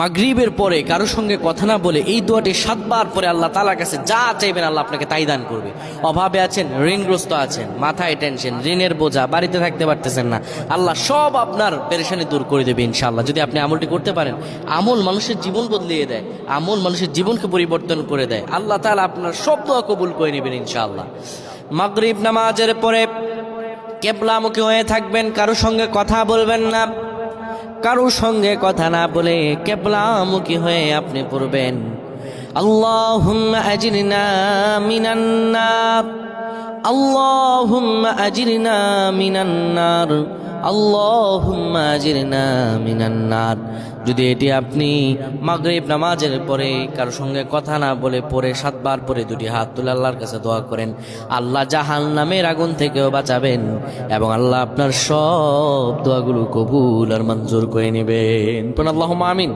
মাগরিবের পরে কারোর সঙ্গে কথা না বলে এই দোয়াটি 7 বার পরে আল্লাহ তাআলার কাছে যা চাইবেন আল্লাহ আপনাকে তাই দান করবে। অভাবে আছেন, ঋণগ্রস্ত আছেন, মাথায় টেনশন, ঋণের বোঝা, বাড়িতে থাকতে পারতেছেন না, আল্লাহ সব আপনার পেরেশানি দূর করে দেবে ইনশাআল্লাহ। যদি আপনি আমলটি করতে পারেন, আমল মানুষের জীবন বদলিয়ে দেয়, আমল মানুষের জীবনকে পরিবর্তন করে দেয়। আল্লাহ তাআলা আপনার সব দোয়া কবুল করে নেবেন ইনশাআল্লাহ। মাগরিব নামাজের পরে কিবলামুখী হয়ে থাকবেন, কারোর সঙ্গে কথা বলবেন না, কারোর সঙ্গে কথা না বলে কিবলামুখী হয়ে আপনি পড়বেন আল্লাহুম্মা আজিরনা মিনান নার, আল্লাহুম্মা আজিরনা মিনান নার, আল্লাহুম্মা আজিরনা মিনান নার। যদি এটি আপনি মাগরিব নামাজের পরে কারোর সঙ্গে কথা না বলে পড়ে 7 বার পরে দুটি হাত তুলে আল্লাহর কাছে দোয়া করেন, আল্লাহ জাহান্নামের আগুন থেকেও বাঁচাবেন এবং আল্লাহ আপনার সব দোয়াগুলো কবুল আর মঞ্জুর করে নেবেন। আল্লাহুম্মা আমিন।